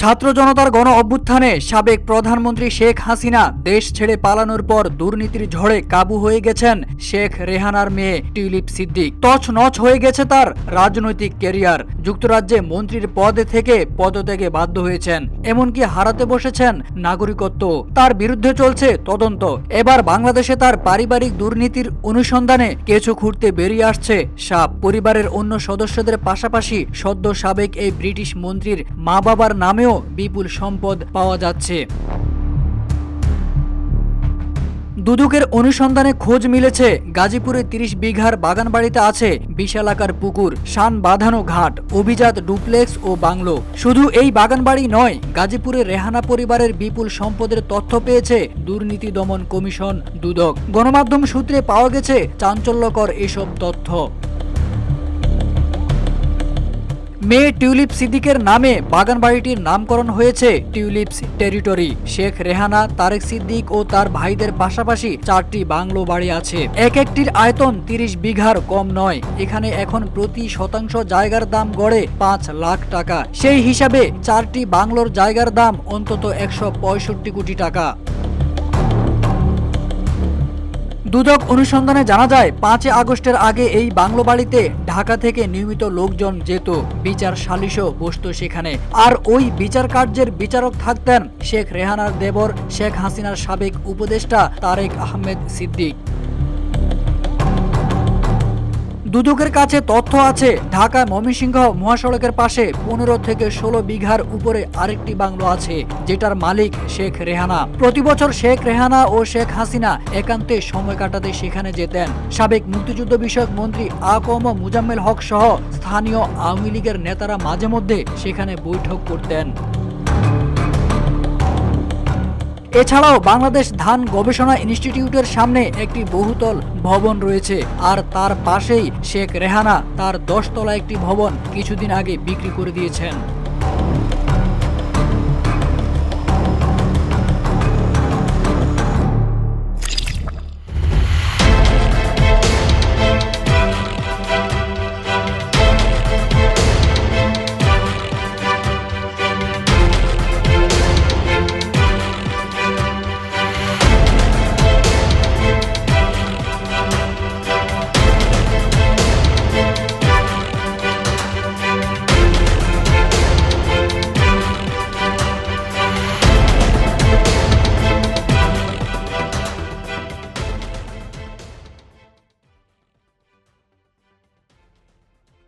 ছাত্র জনতার গণ অভ্যুত্থানে সাবেক প্রধানমন্ত্রী শেখ হাসিনা দেশ ছেড়ে পালানোর পর দুর্নীতির ঝড়ে কাবু হয়ে গেছেন শেখ রেহানার মেয়ে টিউলিপ সিদ্দিক। তছনছ হয়ে গেছে তার রাজনৈতিক ক্যারিয়ার। যুক্তরাজ্যে মন্ত্রীর পদ থেকে পদত্যাগে বাধ্য হয়েছেন, এমনকি হারাতে বসেছেন নাগরিকত্ব। তার বিরুদ্ধে চলছে তদন্ত। এবার বাংলাদেশে তার পারিবারিক দুর্নীতির অনুসন্ধানে কেঁচো খুঁড়তে বেরিয়ে আসছে সাপ। পরিবারের অন্য সদস্যদের পাশাপাশি সদ্য সাবেক এই ব্রিটিশ মন্ত্রীর মা বাবার নামেও বিপুল সম্পদ পাওয়া যাচ্ছে। দুদকের অনুসন্ধানে খোঁজ মিলেছে গাজীপুরে ৩০ বিঘার বাগানবাড়িতে আছে বিশালাকার পুকুর, শান বাঁধানো ঘাট, অভিজাত ডুপ্লেক্স ও বাংলো। শুধু এই বাগানবাড়ি নয়, গাজীপুরে রেহানা পরিবারের বিপুল সম্পদের তথ্য পেয়েছে দুর্নীতি দমন কমিশন দুদক। গণমাধ্যম সূত্রে পাওয়া গেছে চাঞ্চল্যকর এসব তথ্য। মেয়ে টিউলিপ সিদ্দিকের নামে বাগানবাড়িটির নামকরণ হয়েছে টিউলিপস টেরিটরি। শেখ রেহানা, তারেক সিদ্দিক ও তার ভাইদের পাশাপাশি 4টি বাংলো বাড়ি আছে। এক একটির আয়তন 30 বিঘার কম নয়। এখানে এখন প্রতি শতাংশ জায়গার দাম গড়ে 5 লাখ টাকা। সেই হিসাবে 4টি বাংলোর জায়গার দাম অন্তত 165 কোটি টাকা। দুদক অনুসন্ধানে জানা যায় 5 আগস্টের আগে এই বাংলো বাড়িতে ঢাকা থেকে নিয়মিত লোকজন যেত, বিচার সালিশও বসত সেখানে। আর ওই বিচার কার্যের বিচারক থাকতেন শেখ রেহানার দেবর, শেখ হাসিনার সাবেক উপদেষ্টা তারেক আহমেদ সিদ্দিক। দুদকের কাছে তথ্য আছে ঢাকা ময়মনসিংহ মহাসড়কের পাশে 15 থেকে 16 বিঘার উপরে আরেকটি বাংলো আছে, যেটার মালিক শেখ রেহানা। প্রতি বছর শেখ রেহানা ও শেখ হাসিনা একান্তে সময় কাটাতে সেখানে যেতেন। সাবেক মুক্তিযুদ্ধ বিষয়ক মন্ত্রী আ.ক.ম মুজাম্মেল হক সহ স্থানীয় আওয়ামী লীগের নেতারা মাঝে মধ্যে সেখানে বৈঠক করতেন। এছাড়াও বাংলাদেশ ধান গবেষণা ইনস্টিটিউটের সামনে একটি বহুতল ভবন রয়েছে, আর তার পাশেই শেখ রেহানা তার 10 তলা একটি ভবন কিছুদিন আগে বিক্রি করে দিয়েছেন।